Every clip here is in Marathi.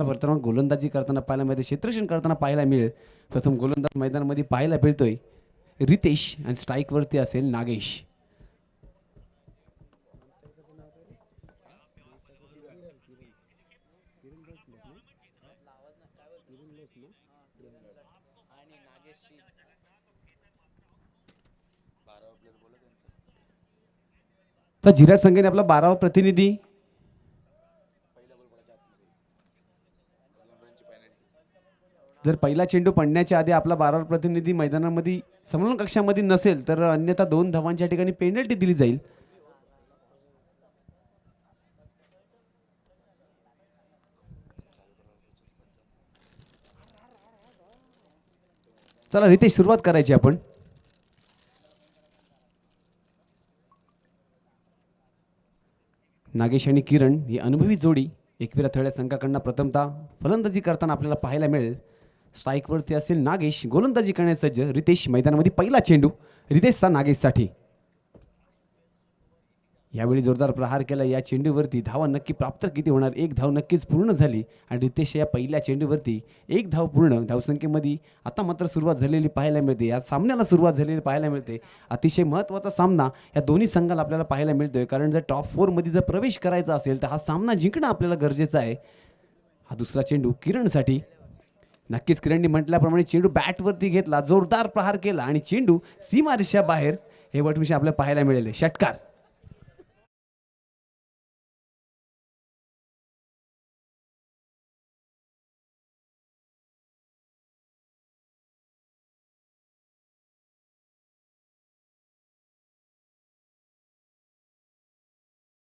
आपल्याला प्रथम गोलंदाजी करताना पाहायला मिळते, क्षेत्ररक्षण करताना पाहायला मिळेल. प्रथम गोलंदाज मैदानामध्ये पाहायला मिळतोय रितेश आणि स्ट्राईकवरती असेल नागेश. तर जिराट संघाने आपला 12वा प्रतिनिधी जर पहिला चेंडू पडण्याच्या आधी आपला 12वा प्रतिनिधी मैदानामध्ये समोर कक्षामध्ये नसेल तर अन्यथा 2 धावांच्या ठिकाणी पेनल्टी दिली जाईल. चला रितेश, सुरुवात करायची आपण. नागेश आणि किरण ही अनुभवी जोडी एकविरा थळ्या संघाकडून प्रथमतः फलंदाजी करताना आपल्याला पाहायला मिळेल. स्ट्राईकवरती असेल नागेश, गोलंदाजी करण्यास सज्ज रितेश. मैदानामध्ये पहिला चेंडू रितेशचा नागेशसाठी. यावेळी जोरदार प्रहार केला. या चेंडूवरती धावा नक्की प्राप्त किती होणार? 1 धाव नक्कीच पूर्ण झाली आणि रितेश या पहिल्या चेंडूवरती 1 धाव पूर्ण. धावसंख्येमध्ये आता मात्र सुरुवात झालेली पाहायला मिळते. या सामन्याला सुरुवात झालेली पाहायला मिळते. अतिशय महत्त्वाचा सामना या दोन्ही संघाला आपल्याला पाहायला मिळतोय, कारण जर टॉप 4 मध्ये जर प्रवेश करायचा असेल तर हा सामना जिंकणं आपल्याला गरजेचं आहे. हा दुसरा चेंडू किरणसाठी. नक्कीच किरणने म्हटल्याप्रमाणे चेंडू बॅटवरती घेतला, जोरदार प्रहार केला आणि चेंडू सीमारेषा बाहेर हे वटविषय आपल्याला पाहायला मिळेल. षटकार.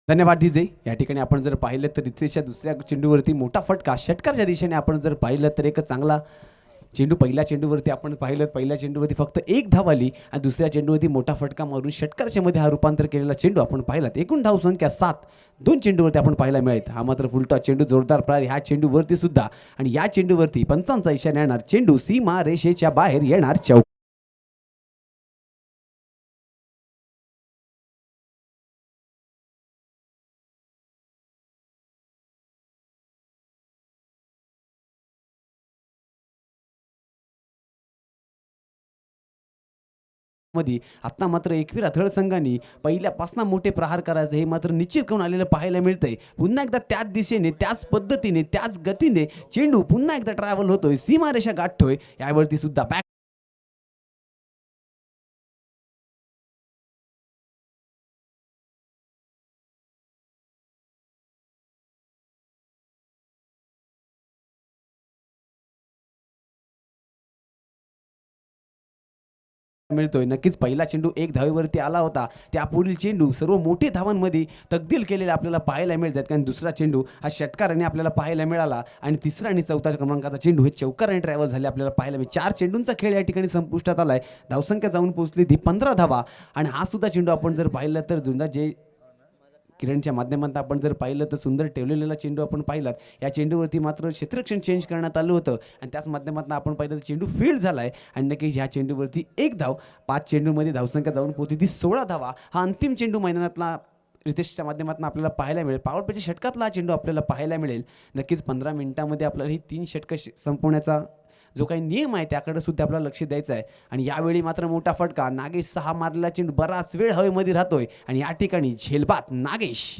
धन्यवाद डीजे. या ठिकाणी आपण जर पाहिलं तर रितेशच्या दुसऱ्या चेंडूवरती मोठा फटका. षटकारच्या दिशेने आपण जर पाहिलं तर एक चांगला चेंडू पहिल्या चेंडूवरती आपण पाहिलं. पहिल्या चेंडूवरती फक्त 1 धाव आली आणि दुसऱ्या चेंडूवरती मोठा फटका मारून षटकारच्या मध्ये हा रूपांतर केलेला चेंडू आपण पाहिलात. एकूण धाव संख्या 7 2 चेंडूवरती आपण पाहायला मिळत. हा मात्र फुलटॉस चेंडू, जोरदार प्रहार ह्या चेंडूवरती सुद्धा. आणि या चेंडूवरती पंचांचा इशारा येणार. चेंडू सीमा रेषेच्या बाहेर येणार. चौक. मध्ये आता मात्र एकविरा थळ संघाने पहिल्यापासून मोठे प्रहार करायचे हे मात्र निश्चित करून आलेलं पाहायला मिळतंय. पुन्हा एकदा त्याच दिशेने, त्याच पद्धतीने, त्याच गतीने चेंडू पुन्हा एकदा ट्रॅव्हल होतोय, सीमारेषा गाठतोय. यावरती सुद्धा बॅक मिळतोय. नक्कीच पहिला चेंडू 1 धावेवरती आला होता. त्यापुढील चेंडू सर्व मोठे धावांमध्ये तब्दील केलेले आपल्याला पाहायला मिळतात. कारण दुसरा चेंडू हा षटकाराने आपल्याला पाहायला मिळाला आणि तिसरा आणि चौथा क्रमांकाचा चेंडू हे चौकाराने ट्रॅव्हल झाले आपल्याला पाहायला मिळेल. 4 चेंडूंचा खेळ या ठिकाणी संपुष्टात आलाय. धावसंख्या जाऊन पोहोचली ती 15 धावा. आणि हा सुद्धा चेंडू आपण जर पाहिलं तर जुना जे किरणच्या माध्यमातून आपण जर पाहिलं तर सुंदर ठेवलेला चेंडू आपण पाहिलात. या चेंडूवरती मात्र क्षेत्ररक्षण चेंज करण्यात आलं होतं आणि त्याच माध्यमातून आपण पाहिलं तर चेंडू फील्ड झालाय. आणि नक्कीच ह्या चेंडूवरती 1 धाव. 5 चेंडूमध्ये धावसंख्या जाऊन पोहोचली ती 16 धावा. हा अंतिम चेंडू मैदानातला रितेशच्या माध्यमातून आपल्याला पाहायला मिळेल. पॉवर प्लेच्या षटकातला हा चेंडू आपल्याला पाहायला मिळेल. नक्कीच 15 मिनिटांमध्ये आपल्याला ही 3 षटकं संपवण्याचा जो काही नियम आहे त्याकडे सुद्धा आपल्याला लक्ष द्यायचं आहे. आणि यावेळी मात्र मोठा फटका. नागेश 6 मारलेला चेंडू बराच वेळ हवेमध्ये राहतोय आणि या ठिकाणी झेलबाद नागेश.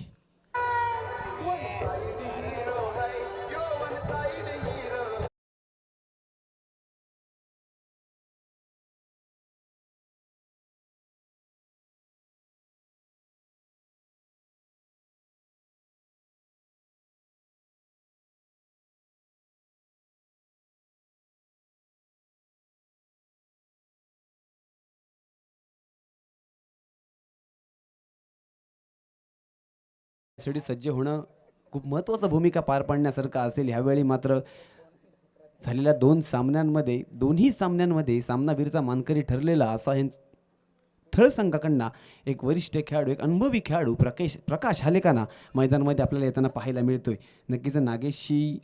साठी सज्ज होणं खूप महत्त्वाचा भूमिका पार पाडण्यासारखं असेल. ह्यावेळी मात्र झालेल्या 2 सामन्यांमध्ये दोन्ही सामन्यांमध्ये सामनावीरचा मानकरी ठरलेला असा हे थळ संघाकडनं एक वरिष्ठ खेळाडू, एक अनुभवी खेळाडू प्रकाश हालेकाना मैदानामध्ये आपल्याला येताना पाहायला मिळतोय. नक्कीच नागेशची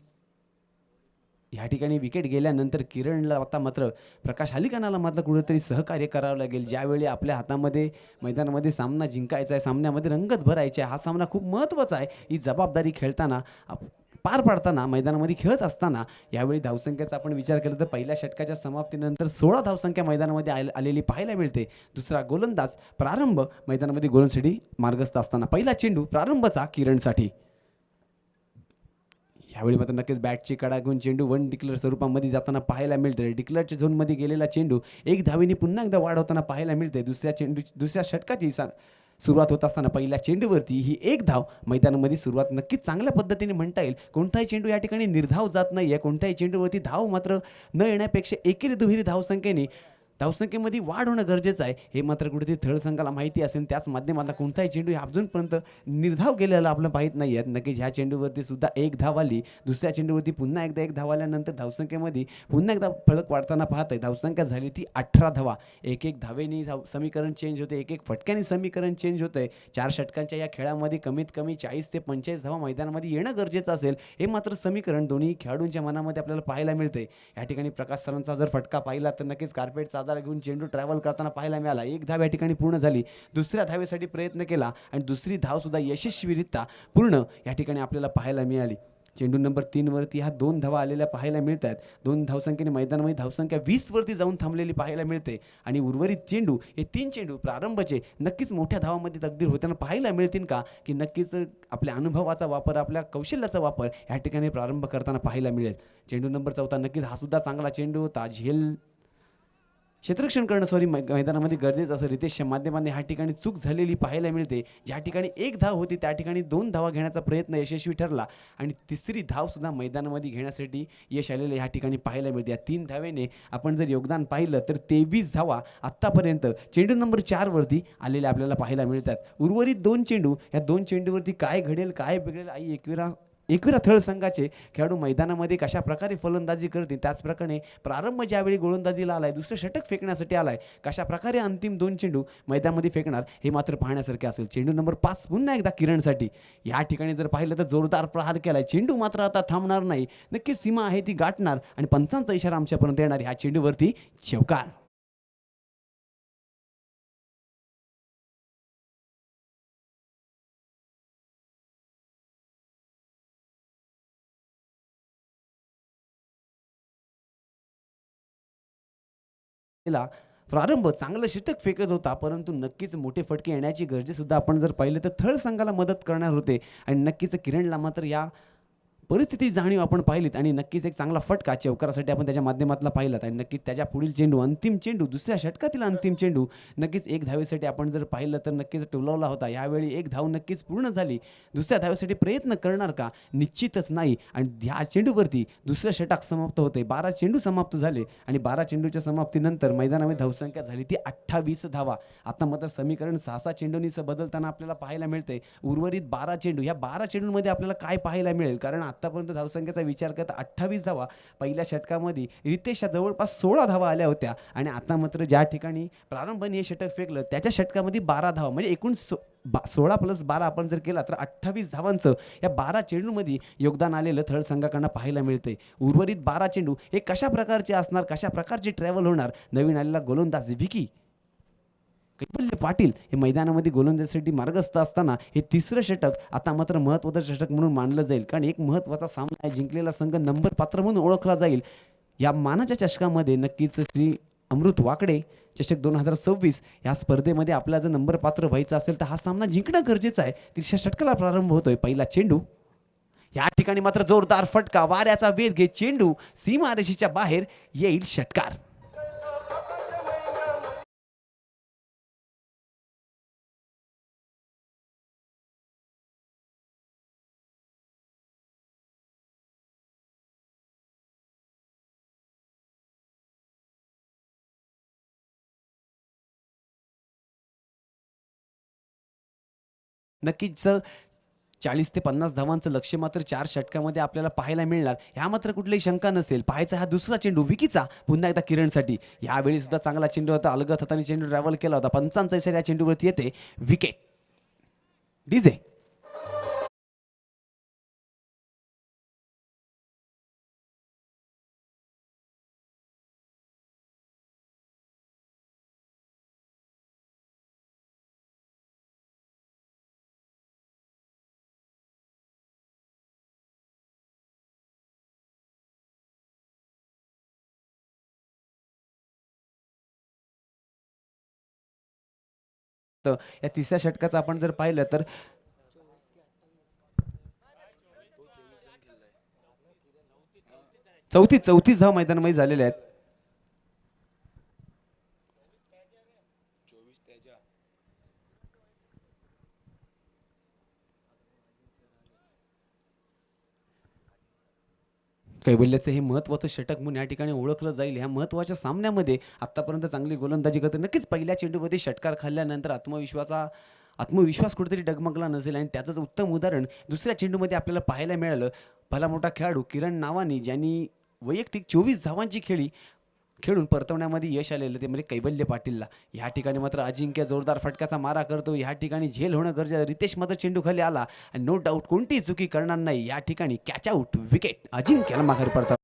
ह्या ठिकाणी विकेट गेल्यानंतर किरणला आता मात्र प्रकाश हालिकानाला मात्र कुठेतरी सहकार्य करावं लागेल. ज्यावेळी आपल्या हातामध्ये मैदानामध्ये सामना जिंकायचा आहे, सामन्यामध्ये रंगत भरायची आहे, हा सामना खूप महत्त्वाचा आहे. ही जबाबदारी खेळताना पार पाडताना मैदानामध्ये खेळत असताना यावेळी धावसंख्येचा आपण विचार केला तर पहिल्या षटकाच्या समाप्तीनंतर 16 धावसंख्या मैदानामध्ये आलेली पाहायला मिळते. दुसरा गोलंदाज प्रारंभ मैदानामध्ये गोलंदाजीसाठी मार्गस्थ असताना पहिला चेंडू प्रारंभचा किरणसाठी. यावेळी मात्र नक्कीच बॅटची कडा घेऊन चेंडू वन डिक्लेअर स्वरूपामध्ये जाताना पाहायला मिळते. डिक्लेअरच्या झोनमध्ये गेलेला चेंडू एक धावेने पुन्हा एकदा वाढ होताना पाहायला मिळते. दुसऱ्या षटकाची सुरुवात होत असताना पहिल्या चेंडूवरती ही एक धाव मैदानामध्ये सुरुवात नक्कीच चांगल्या पद्धतीने म्हणता येईल. कोणताही चेंडू या ठिकाणी निर्धाव जात नाही आहे. कोणत्याही चेंडूवरती धाव मात्र न येण्यापेक्षा एकेरी दुहेरी धावसंख्येमध्ये वाढ होणं गरजेचं आहे. हे मात्र कुठेतरी थळ संघाला माहिती असेल. त्याच माध्यमातून कोणताही चेंडू अजूनपर्यंत निर्धाव गेलेला आपल्याला माहीत नाही आहेत. नक्कीच ह्या चेंडूवरती सुद्धा एक धाव आली. दुसऱ्या चेंडूवरती पुन्हा एकदा एक धाव आल्यानंतर धावसंख्येमध्ये पुन्हा एकदा फळक वाढताना पाहत आहे. धावसंख्या झाली ती 18 धावा. एक एक धावेनी समीकरण चेंज होते. एक एक फटक्याने समीकरण चेंज होतं आहे. 4 षटकांच्या या खेळामध्ये कमीत कमी 40 ते 45 धावा मैदानामध्ये येणं गरजेचं असेल. हे मात्र समीकरण दोन्ही खेळाडूंच्या मनामध्ये आपल्याला पाहायला मिळते. या ठिकाणी प्रकाश सरांचा जर फटका पाहिला तर नक्कीच कार्पेट चादर घेऊन चेंडू ट्रॅव्हल करताना पाहायला मिळाला. एक धाव या ठिकाणी पूर्ण झाली. दुसऱ्या धावेसाठी प्रयत्न केला आणि दुसरी धाव सुद्धा यशस्वीरित्या पूर्ण या ठिकाणी आपल्याला पाहायला मिळाली. चेंडू नंबर 3 वरती ह्या 2 धावा आलेल्या पाहायला मिळत आहेत. 2 धावसंख्येने मैदानामध्ये धावसंख्या 20 वरती जाऊन थांबलेली पाहायला मिळते आणि उर्वरित चेंडू हे 3 चेंडू प्रारंभचे नक्कीच मोठ्या धावामध्ये तकदीर होताना पाहायला मिळतील का, की नक्कीच आपल्या अनुभवाचा वापर, आपल्या कौशल्याचा वापर या ठिकाणी प्रारंभ करताना पाहायला मिळेल. चेंडू नंबर 14 नक्कीच हा सुद्धा चांगला चेंडू होता. क्षेत्ररक्षण करणं मैदानामध्ये गरजेचं असं रितेशच्या माध्यमाने ह्या ठिकाणी चूक झालेली पाहायला मिळते. ज्या ठिकाणी एक धाव होती त्या ठिकाणी 2 धावा घेण्याचा प्रयत्न यशस्वी ठरला आणि तिसरी धाव सुद्धा मैदानामध्ये घेण्यासाठी यश आलेलं ह्या ठिकाणी पाहायला मिळते. या 3 धावेने आपण जर योगदान पाहिलं तर 23 धावा आत्तापर्यंत चेंडू नंबर 4 वरती आलेल्या आपल्याला पाहायला मिळतात. उर्वरित 2 चेंडू, या 2 चेंडूवरती काय घडेल काय बिघडेल आई एकविरा थळ संघाचे खेळाडू मैदानामध्ये कशा प्रकारे फलंदाजी करतील. त्याचप्रकारे प्रारंभ ज्यावेळी गोलंदाजीला आलाय, दुसरं षटक फेकण्यासाठी आलाय, कशा प्रकारे अंतिम 2 चेंडू मैदानामध्ये फेकणार हे मात्र पाहण्यासारखे असेल. चेंडू नंबर 5 पुन्हा एकदा किरणसाठी. या ठिकाणी जर पाहिलं तर जोरदार प्रहार केलाय. चेंडू मात्र आता थांबणार नाही. नक्कीच सीमा आहे ती गाठणार आणि पंचांचा इशारा आमच्यापर्यंत येणार. ह्या चेंडूवरती चौकार. प्रारंभ चांगलं षटक फेकत होता, परंतु नक्कीच मोठे फटके येण्याची गरजेसुद्धा आपण जर पाहिलं तर थळ संघाला मदत करणार होते आणि नक्कीच किरणला मात्र या परिस्थिती जाणीव आपण पाहिलीत आणि नक्कीच एक चांगला फटका चौकारासाठी आपण त्याच्या माध्यमातला पाहिलात आणि नक्कीच त्याच्या पुढील चेंडू, अंतिम चेंडू, दुसऱ्या षटकातील अंतिम चेंडू नक्कीच एक धावेसाठी आपण जर पाहिलं तर नक्कीच टोलावला होता. यावेळी एक धाव नक्कीच पूर्ण झाली. दुसऱ्या धावेसाठी प्रयत्न करणार का? निश्चितच नाही. आणि ह्या चेंडूवरती दुसरं षटक समाप्त होते. 12 चेंडू समाप्त झाले आणि 12 चेंडूच्या समाप्तीनंतर मैदानामध्ये धावसंख्या झाली ती 28 धावा. आता मात्र समीकरण 6 चेंडूंनी बदलताना आपल्याला पाहायला मिळते. उर्वरित 12 चेंडू, या 12 चेंडूंमध्ये आपल्याला काय पाहायला मिळेल? कारण आतापर्यंत धावसंख्येचा विचार करता 28 धावा. पहिल्या षटकामध्ये रितेशच्या जवळपास 16 धावा आल्या होत्या आणि आता मात्र ज्या ठिकाणी प्रारंभाने हे षटक फेकलं त्याच्या षटकामध्ये 12 धावा, म्हणजे एकूण 16 + 12 आपण जर केला तर 28 धावांचं या 12 चेंडूमध्ये योगदान आलेलं थळ संघाकडनं पाहायला मिळते. उर्वरित 12 चेंडू हे कशा प्रकारचे असणार, कशा प्रकारचे ट्रॅव्हल होणार? नवीन आलेला गोलंदाज विकी कैवल्य पाटील हे मैदानामध्ये गोलंदाजीसाठी मार्गस्थ असताना हे तिसरं षटक आता मात्र महत्त्वाचं षटक म्हणून मानलं जाईल. कारण एक महत्त्वाचा सामना आहे, जिंकलेला संघ नंबर पात्र म्हणून ओळखला जाईल. या मानाच्या चषकामध्ये नक्कीच श्री अमृत वाकडे चषक 2026 या स्पर्धेमध्ये आपला जर नंबर पात्र व्हायचं असेल तर हा सामना जिंकणं गरजेचं आहे. तिसऱ्या षटकाला प्रारंभ होतोय. पहिला चेंडू, या ठिकाणी मात्र जोरदार फटका, वाऱ्याचा वेध घेत चेंडू सीमारेषेच्या बाहेर येईल. षटकार. नक्कीच 40 ते 50 धावांचं लक्ष्य मात्र 4 षटकामध्ये आपल्याला पाहायला मिळणार, ह्या मात्र कुठलीही शंका नसेल. पाहायचा हा दुसरा चेंडू विकीचा पुन्हा एकदा किरणसाठी. यावेळी सुद्धा चांगला चेंडू होता. अलगद हाताने चेंडू ट्रॅव्हल केला होता. पंचांचा इशारा या चेंडूवरती येते. विकेट. डीजे. शकतं. या तिसऱ्या षटकाचं आपण जर पाहिलं तर 34 धाव मैदानामध्ये झालेल्या आहेत. कैवल्याचं हे महत्त्वाचं षटक म्हणून या ठिकाणी ओळखलं जाईल. ह्या महत्त्वाच्या सामन्यामध्ये आत्तापर्यंत चांगली गोलंदाजी करते. नक्कीच पहिल्या चेंडूमध्ये षटकार खाल्ल्यानंतर आत्मविश्वास कुठेतरी डगमगला नसेल आणि त्याचंच उत्तम उदाहरण दुसऱ्या चेंडूमध्ये आपल्याला पाहायला मिळालं. भला मोठा खेळाडू किरण नावानी ज्यांनी वैयक्तिक 24 धावांची खेळून परतवण्यामध्ये यश आलेलं ते म्हणजे कैवल्य पाटीलला. ह्या ठिकाणी मात्र अजिंक्य जोरदार फटक्याचा मारा करतो. ह्या ठिकाणी झेल होणं गरजेचं. रितेश मात्र चेंडू खाली आला आणि नो डाऊट कोणतीही चुकी करणार नाही. या ठिकाणी कॅच आउट विकेट अजिंक्यला माघारी पडतात.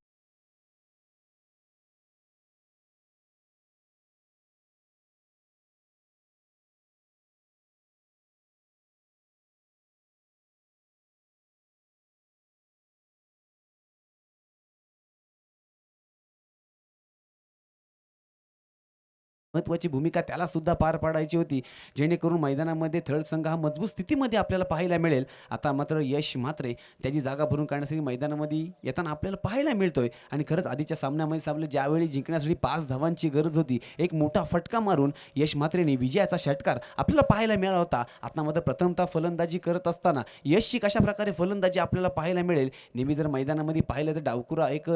महत्त्वाची भूमिका त्याला सुद्धा पार पाडायची होती, जेणेकरून मैदानामध्ये थर्ड संघ हा मजबूत स्थितीमध्ये आपल्याला पाहायला मिळेल. आता मात्र यश म्हात्रे त्याची जागा भरून काढण्यासाठी मैदानामध्ये येताना आपल्याला पाहायला मिळतोय. आणि खरंच आधीच्या सामन्यामध्ये आपल्याला ज्यावेळी जिंकण्यासाठी 5 धावांची गरज होती, एक मोठा फटका मारून यश म्हात्रेने विजयाचा षटकार आपल्याला पाहायला मिळाला होता. आता मात्र प्रथमतः फलंदाजी करत असताना यशची कशा प्रकारे फलंदाजी आपल्याला पाहायला मिळेल. नेहमी जर मैदानामध्ये पाहिलं तर डावकुरा एक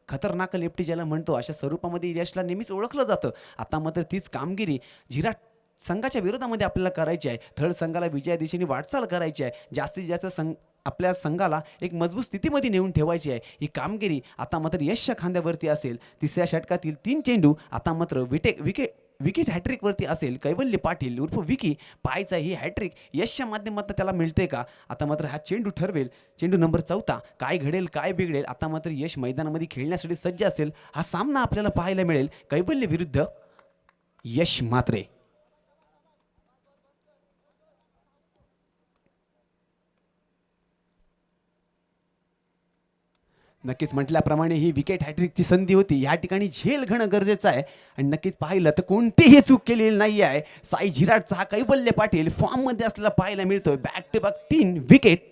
खतरनाक लेफ्टी ज्याला म्हणतो अशा स्वरूपामध्ये यशला नेहमीच ओळखलं जातं. आता मात्र तीच कामगिरी झिराट संघाच्या विरोधामध्ये आपल्याला करायची आहे. थर्ड संघाला विजया दिशेने वाटचाल करायची आहे. जास्तीत जास्त आपल्या संघाला एक मजबूत स्थितीमध्ये नेऊन ठेवायची आहे. ही कामगिरी आता मात्र यशच्या खांद्यावरती असेल. तिसऱ्या षटकातील 3 चेंडू आता मात्र विकेट हॅट्रिकवरती असेल. कैवल्य पाटील उर्फ विकी पाहायचा ही हॅट्रिक यशच्या माध्यमातून त्याला मिळते का. आता मात्र हा चेंडू ठरवेल. चेंडू नंबर 14 काय घडेल काय बिघडेल. आता मात्र यश मैदानामध्ये खेळण्यासाठी सज्ज असेल. हा सामना आपल्याला पाहायला मिळेल कैवल्य विरुद्ध यश म्हात्रे. नक्कीच म्हटल्याप्रमाणे ही विकेट हॅट्रिकची संधी होती. या ठिकाणी झेल घेणं गरजेचं आहे आणि नक्कीच पाहिलं तर कोणतीही चूक केलेली नाही आहे. साई झिराटचा हा कैवल्य पाटील फॉर्ममध्ये असलेला पाहायला मिळतोय. Back to back 3 wicket.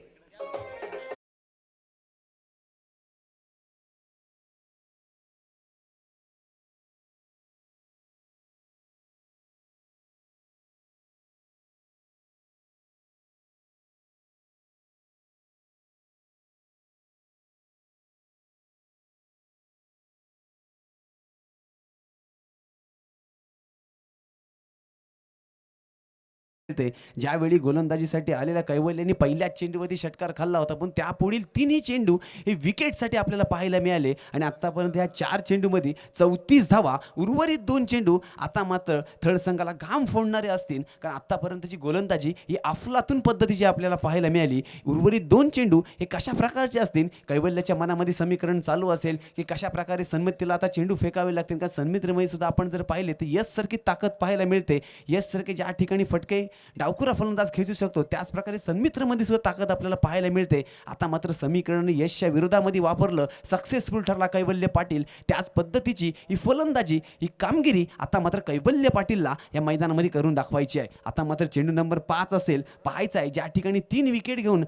ज्यावेळी गोलंदाजीसाठी आलेल्या कैवल्याने पहिल्याच चेंडूवरती षटकार खाल्ला होता, पण त्यापुढील तिन्ही चेंडू हे विकेटसाठी आपल्याला पाहायला मिळाले आणि आतापर्यंत ह्या 4 चेंडूमध्ये 34 धावा. उर्वरित 2 चेंडू आता मात्र थर्ड संघाला घाम फोडणारे असतील, कारण आतापर्यंतची गोलंदाजी ही अफलातून पद्धतीची आपल्याला पाहायला मिळाली. उर्वरित 2 चेंडू हे कशा प्रकारचे असतील. कैवल्याच्या मनामध्ये समीकरण चालू असेल की कशा प्रकारे सन्मित्रला आता चेंडू फेकावे लागतील. कारण सन्मित्रमध्ये सुद्धा आपण जर पाहिले तर यश सारखी ताकद पाहायला मिळते. यश सारखे ज्या ठिकाणी फटके डावकुरा फलंदाज खेचू शकतो, त्याच प्रकारे सन्मित्रमध्ये सुद्धा ताकद आपल्याला पाहायला मिळते. आता मात्र समीकरण यशच्या विरोधामध्ये वापरलं, सक्सेसफुल ठरला कैवल्य पाटील. त्याच पद्धतीची ही फलंदाजी ही कामगिरी आता मात्र कैवल्य पाटीलला या मैदानामध्ये करून दाखवायची आहे. आता मात्र चेंडू नंबर 5 असेल पाहायचा आहे, ज्या ठिकाणी 3 विकेट घेऊन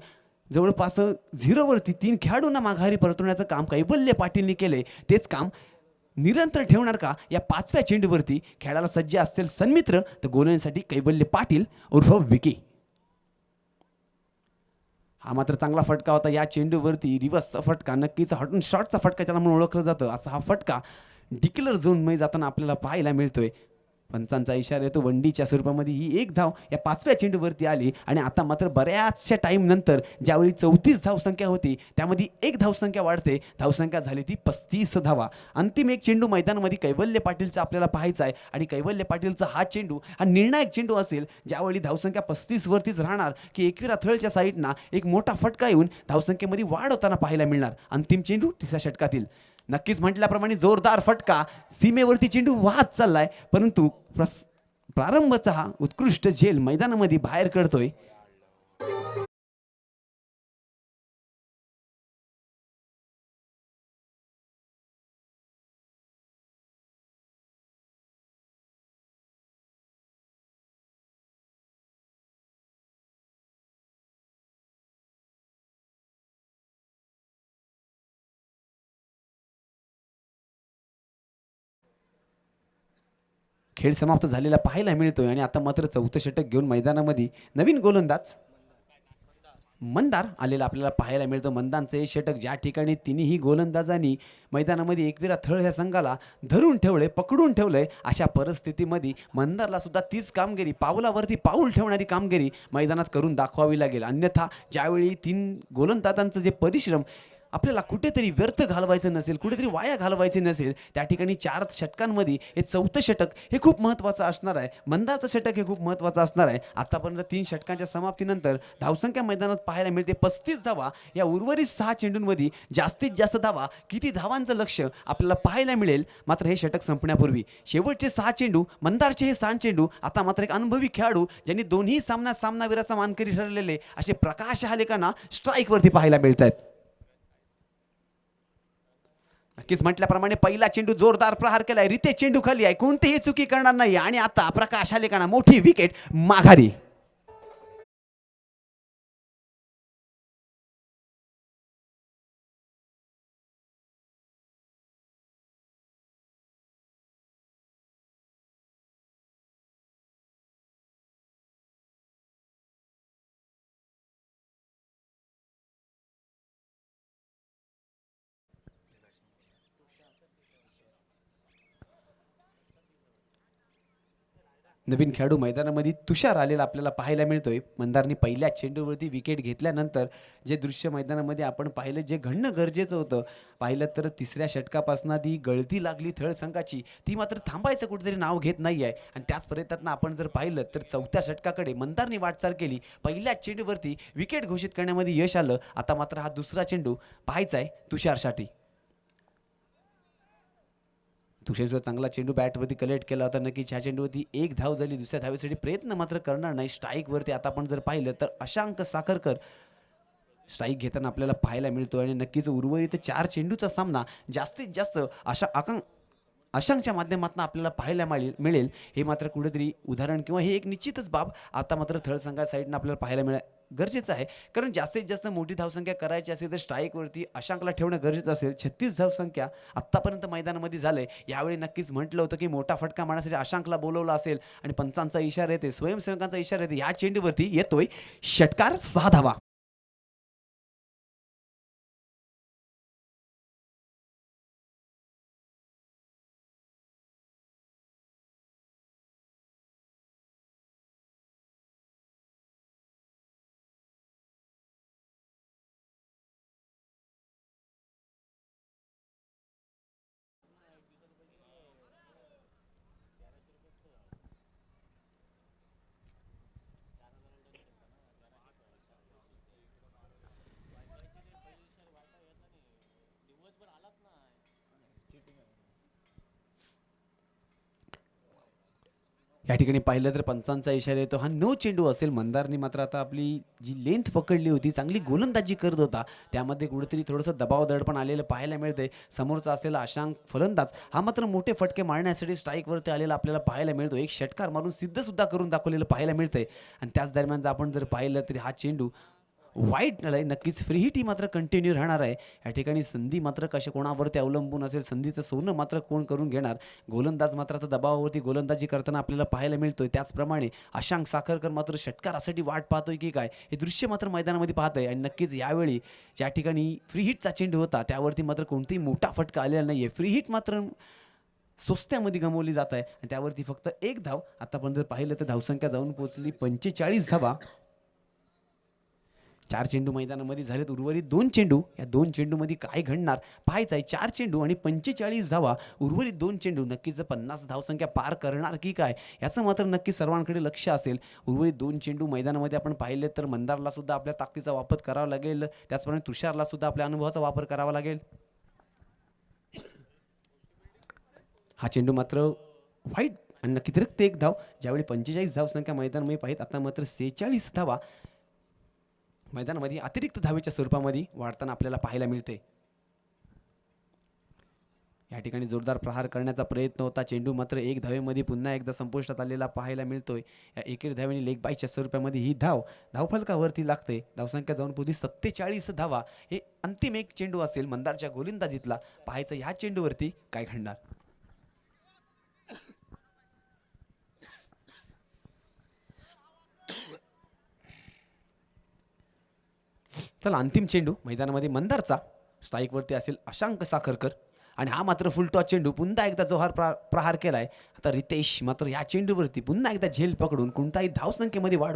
जवळपास 0वरती 3 खेळाडूंना माघारी परतवण्याचं काम कैवल्य पाटीलने केले. तेच काम निरंतर ठेवणार का या 5व्या चेंडूवरती. खेळायला सज्ज असेल सन्मित्र तर गोलंदाजीसाठी कैवल्य पाटील उर्फ विकी. हा मात्र चांगला फटका होता या चेंडूवरती. रिव्हर्सचा फटका, नक्कीच हॉट शॉटचा फटका त्याला म्हणून ओळखलं जातं. असा हा फटका डिक्लेअर झोनमध्ये जाताना आपल्याला पाहायला मिळतोय. पंचांचा इशारा येतो वंडीच्या स्वरूपामध्ये ही 1 धाव या 5व्या चेंडूवरती आली आणि आता मात्र बऱ्याचशा टाईम नंतर ज्यावेळी 34 धावसंख्या होती त्यामध्ये 1 धावसंख्या वाढते. धावसंख्या झाली ती 35 धावा. अंतिम 1 चेंडू मैदानामध्ये कैवल्य पाटीलचा आपल्याला पाहायचा आहे आणि कैवल्य पाटीलचा हा चेंडू हा निर्णायक चेंडू असेल, ज्यावेळी धावसंख्या 35 वरतीच राहणार की एकविरा थळच्या साईडना एक मोठा फटका येऊन धावसंख्येमध्ये वाढ होताना पाहायला मिळणार. अंतिम चेंडू तिसऱ्या षटकातील. नक्कीच म्हटल्याप्रमाणे जोरदार फटका, सीमेवरती चेंडू वाहत चाललाय, परंतु प्रारंभचा हा उत्कृष्ट झेल मैदानामध्ये बाहेर करतोय. खेळ समाप्त झालेला पाहायला मिळतोय. आणि आता मात्र चौथं षटक घेऊन मैदानामध्ये नवीन गोलंदाज मंदार आलेला आपल्याला पाहायला मिळतं. मंदारचं हे षटक ज्या ठिकाणी तिन्ही गोलंदाजांनी मैदानामध्ये एकविरा थळ ह्या संघाला धरून ठेवले, पकडून ठेवलंय, अशा परिस्थितीमध्ये मंदारला सुद्धा तीच कामगिरी, पावलावरती पाऊल ठेवणारी कामगिरी मैदानात करून दाखवावी लागेल. अन्यथा ज्यावेळी तीन गोलंदाजांचं जे परिश्रम आपल्याला कुठेतरी व्यर्थ घालवायचं नसेल, कुठेतरी वाया घालवायचे नसेल, त्या ठिकाणी 4 षटकांमध्ये हे चौथं षटक हे खूप महत्त्वाचं असणार आहे. मंदारचं षटक हे खूप महत्त्वाचं असणार आहे. आतापर्यंत 3 षटकांच्या समाप्तीनंतर धावसंख्या मैदानात पाहायला मिळते 35 धावा. या उर्वरित 6 चेंडूंमध्ये जास्तीत जास्त धावा, किती धावांचं लक्ष आपल्याला पाहायला मिळेल मात्र हे षटक संपण्यापूर्वी. शेवटचे 6 चेंडू, मंदारचे हे 6 चेंडू. आता मात्र एक अनुभवी खेळाडू ज्यांनी दोन्ही सामनावीराचा मानकरी ठरलेले असे प्रकाश हालेकांना स्ट्राईकवरती पाहायला मिळत आहेत. नक्कीच म्हटल्याप्रमाणे पहिला चेंडू जोरदार प्रहार केलाय, रितेश चेंडू खाली आहे, कोणतीही चुकी करणार नाही. आणि आता प्रकाश हालेकांना मोठी विकेट माघारी. नवीन खेळाडू मैदानामध्ये तुषार आलेला आपल्याला पाहायला मिळतोय. मंदारनी पहिल्या चेंडूवरती विकेट घेतल्यानंतर जे दृश्य मैदानामध्ये आपण पाहिलं, जे घडणं गरजेचं होतं, पाहिलं तर तिसऱ्या षटकापासून ती गळती लागली थळ संघाची, ती मात्र थांबायचं कुठेतरी नाव घेत नाही आहे. आणि त्याच प्रयत्नात आपण जर पाहिलं तर चौथ्या षटकाकडे मंदारनी वाटचाल केली, पहिल्या चेंडूवरती विकेट घोषित करण्यामध्ये यश आलं. आता मात्र हा दुसरा चेंडू पाहायचा आहे तुषारसाठी. तुषारचा चांगला चेंडू बॅटवरती कलेक्ट केला होता. नक्कीच ह्या चेंडूवरती एक धाव झाली, दुसऱ्या धावेसाठी प्रयत्न मात्र करणार नाही. स्ट्राईकवरती आता आपण जर पाहिलं तर अशांक साखरकर स्ट्राईक घेताना आपल्याला पाहायला मिळतो. आणि नक्कीच उर्वरित 4 चेंडूचा सामना जास्तीत जास्त अशांकच्या माध्यमातून आपल्याला पाहायला मिळेल. हे मात्र कुठेतरी उदाहरण किंवा हे एक निश्चितच बाब आता मात्र थळ संघा साईडनं आपल्याला पाहायला गरजेचं आहे. कारण जास्तीत जास्त मोठी धावसंख्या करायची असेल तर स्ट्राईकवरती अशांकला ठेवणं गरजेचं असेल. 36 धावसंख्या आत्तापर्यंत मैदानामध्ये झालंय. यावेळी नक्कीच म्हटलं होतं की मोठा फटका मारण्यासाठी अशांकला बोलवलं असेल आणि पंचांचा इशारा येते, स्वयंसेवकांचा इशारा येते. या चेंडूवरती येतोय षटकार, 6 धावा. या ठिकाणी पाहिलं तर पंचांचा इशारा येतो, हा नो चेंडू असेल. मंदारनी मात्र आता आपली जी लेंथ पकडली होती, चांगली गोलंदाजी करत होता, त्यामध्ये कुठेतरी थोडंसं दबाव दडपण आलेलं पाहायला मिळतंय. समोरचा असलेला अशांक फलंदाज हा मात्र मोठे फटके मारण्यासाठी स्ट्राईकवरती आलेला आपल्याला पाहायला मिळतो. एक षटकार मारून सिद्ध सुद्धा करून दाखवलेलं पाहायला मिळतंय. आणि त्याच दरम्यान जर आपण जर पाहिलं तरी हा चेंडू वाईट नाही, नक्कीच फ्री हिट ही मात्र कंटिन्यू राहणार आहे. या ठिकाणी संधी मात्र कशा कोणावरती अवलंबून असेल, संधीचं सोनं मात्र कोण करून घेणार. गोलंदाज मात्र आता दबावावरती गोलंदाजी करताना आपल्याला पाहायला मिळतोय. त्याचप्रमाणे अशांक साखरकर मात्र षटकारासाठी वाट पाहतोय की काय, हे दृश्य मात्र मैदानामध्ये पाहतंय. आणि नक्कीच यावेळी ज्या ठिकाणी फ्री हिटचा चेंडू होता त्यावरती मात्र कोणताही मोठा फटका आलेला नाही आहे. फ्री हिट मात्र स्वस्त्यामध्ये गमावली जात आहे आणि त्यावरती फक्त एक धाव. आतापर्यंत पाहिलं तर धावसंख्या जाऊन पोहोचली 45 धावा. 4 चेंडू मैदानामध्ये झालेत, उर्वरित 2 चेंडू. या 2 चेंडूमध्ये काय घडणार पाहायचं आहे. 4 चेंडू आणि 45 धावा, उर्वरित 2 चेंडू. नक्कीच 50 धावसंख्या पार करणार की काय याचं मात्र नक्की सर्वांकडे लक्ष असेल. उर्वरित 2 चेंडू मैदानामध्ये आपण पाहिले तर मंदारला सुद्धा आपल्या ताकदीचा वापर करावा लागेल, त्याचप्रमाणे तुषारला सुद्धा आपल्या अनुभवाचा वापर करावा लागेल. हा चेंडू मात्र वाईट आणि नक्की तिरकते एक धाव. ज्यावेळी 45 धावसंख्या मैदानामध्ये पाहिजे, आता मात्र 46 धावा मैदानामध्ये अतिरिक्त धावेच्या स्वरूपामध्ये वाढताना आपल्याला पाहायला मिळते. या ठिकाणी जोरदार प्रहार करण्याचा प्रयत्न होता, चेंडू मात्र एक धावेमध्ये पुन्हा एकदा संपुष्टात आलेला पाहायला मिळतोय. या एकेरी धावेने लेग बायच्या स्वरूपामध्ये ही धावफलकावरती लागते. धावसंख्या जाऊन पोहोचली 47 धावा. हे अंतिम एक चेंडू असेल मंदारच्या गोलंदाजीतला. पाहायचं ह्या चेंडूवरती काय घडणार. चला अंतिम चेंडू मैदानामध्ये मंदारचा, स्ट्राईकवरती असेल अशांक साखरकर आणि हा मात्र फुलटॉस चेंडू. पुन्हा एकदा जोहार प्रहार केलाय. आता रितेश मात्र या चेंडूवरती पुन्हा एकदा झेल पकडून कोणताही धावसंख्येमध्ये वाढ.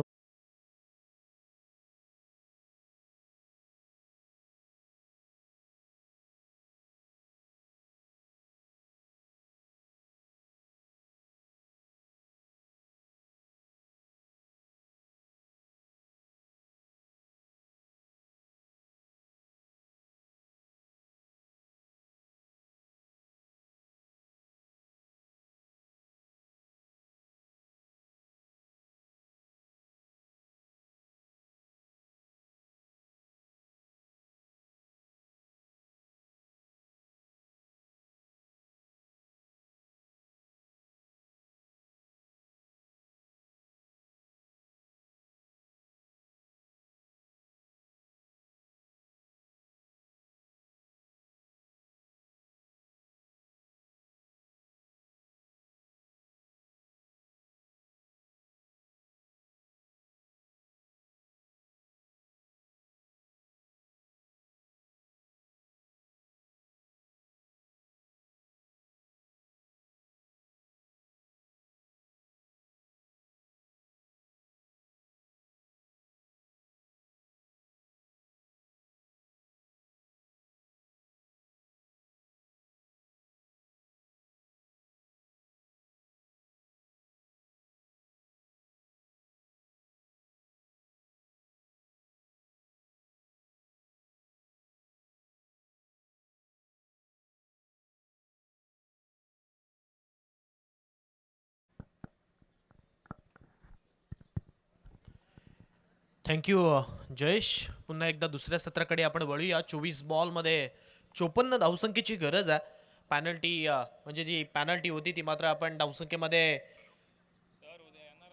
थँक्यू जयेश. पुन्हा एकदा दुसऱ्या सत्राकडे आपण वळूया. 24 बॉलमध्ये 54 धावसंख्येची गरज आहे. पॅनल्टी म्हणजे जी पॅनल्टी होती ती मात्र आपण धावसंख्येमध्ये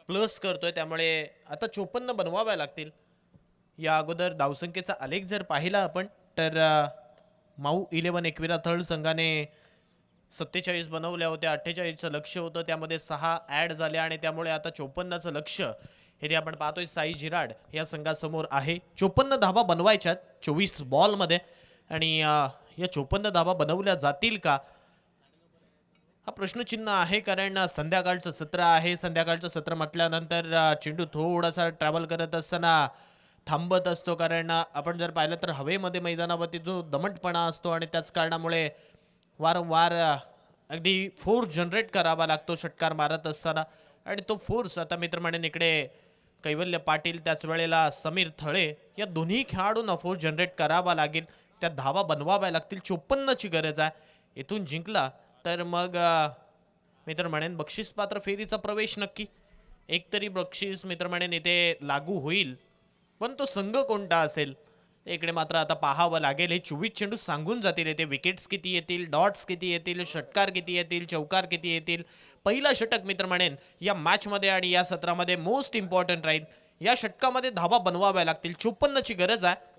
प्लस करतोय, त्यामुळे आता 54 बनवाव्या लागतील. या अगोदर धावसंख्येचा आलेख जर पाहिला आपण तर माऊ 11 एकविरा थर्ड संघाने 47 बनवल्या होत्या. 48चं लक्ष होतं, त्यामध्ये 6 ॲड झाले आणि त्यामुळे आता 54चं लक्ष हे ते आपण पाहतोय साई जिराड या संघासमोर आहे. 54 धाबा बनवायच्यात 24 बॉलमध्ये आणि या 54 धाबा बनवल्या जातील का हा प्रश्नचिन्ह आहे, कारण संध्याकाळचं सत्र आहे. संध्याकाळचं सत्र म्हटल्यानंतर चेंडू थोडासा ट्रॅव्हल करत असताना थांबत असतो, कारण आपण जर पाहिलं तर हवेमध्ये मैदानावरती जो दमटपणा असतो आणि त्याच कारणामुळे वारंवार अगदी फोर्स जनरेट करावा लागतो षटकार मारत असताना. आणि तो फोर्स आता मित्र म्हणेन इकडे कैवल्य पाटील त्याच वेळेला समीर थळे या दोन्ही खेळाडूंना फोर्स जनरेट करावा लागेल. त्या धावा बनवाव्या लागतील. 54ची गरज आहे. इथून जिंकला तर मग मित्र म्हणेन बक्षीस पात्र फेरीचा प्रवेश नक्की. एकतरी बक्षीस मित्र म्हणेन इथे लागू होईल, पण तो संघ कोणता असेल इकडे मात्र आता पाहावं लागेल. हे 24 चेंडू सांगून जातील येते विकेट्स किती येतील, डॉट्स किती येतील, षटकार किती येतील, चौकार किती येतील. पहिला षटक मित्र म्हणेन या मॅचमध्ये आणि या सत्रामध्ये मोस्ट इम्पॉर्टंट राहील. या षटकामध्ये धावा बनवाव्या लागतील. 54ची गरज आहे.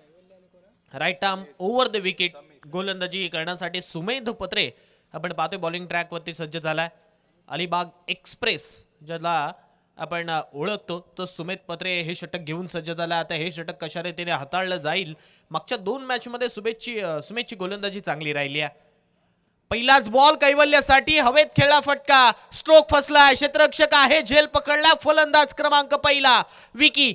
Right arm over the wicket गोलंदाजी करण्यासाठी सुमेध पत्रे आपण पाहतोय बॉलिंग ट्रॅकवरती सज्ज झालाय. अलिबाग एक्सप्रेस ज्याला आपण ओळखतो तो सुमेध पत्रे हे षटक घेऊन सज्ज झाला. आता हे षटक कशा रीतीने हाताळलं जाईल. मागच्या 2 मॅचमध्ये सुमेधची गोलंदाजी चांगली राहिली आहे. पहिलाच बॉल कैवल्यासाठी हवेत खेळला फटका, स्ट्रोक फसला, क्षेत्ररक्षक आहे, झेल पकडला, फलंदाज क्रमांक पहिला Vicky.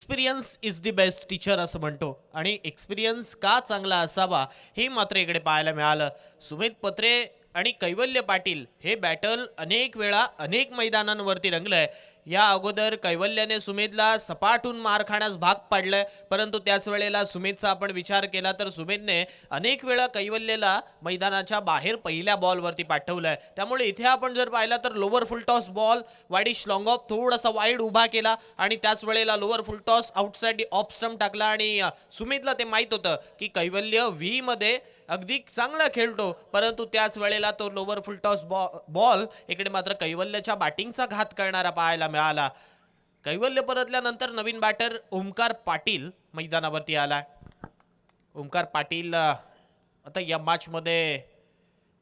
Experience is the best teacher असं म्हणतो आणि एक्सपिरियन्स का चांगला असावा हे मात्र इकडे पाहायला मिळालं. सुमेध पत्रे आणि कैवल्य पाटील हे बॅटल अनेक वेळा अनेक मैदानांवरती रंगलंय. या अगोदर कैवल्याने सुमितला सपाटून मार खाण्यास भाग पाडलंय, परंतु त्याच वेळेला सुमितचा आपण विचार केला तर सुमितने अनेक वेळा कैवल्यला मैदानाच्या बाहेर पहिल्या बॉलवरती पाठवलंय. त्यामुळे इथे आपण जर पाहिला तर lower full toss ball widish long of थोडासा वाईड उभा केला आणि त्याच वेळेला lower full toss outside off stump टाकला आणि सुमितला ते माहित होतं की कैवल्य व्ही मध्ये अगदी चांगला खेळतो, परंतु त्याच वेळेला तो लोअर फुलटॉस बॉल इकडे मात्र कैवल्यच्या बॅटिंगचा घात करणारा पाहायला मिळाला. कैवल्य परतल्यानंतर नवीन बॅटर ओमकार पाटील मैदानावरती आलाय. ओमकार पाटील आता या मॅचमध्ये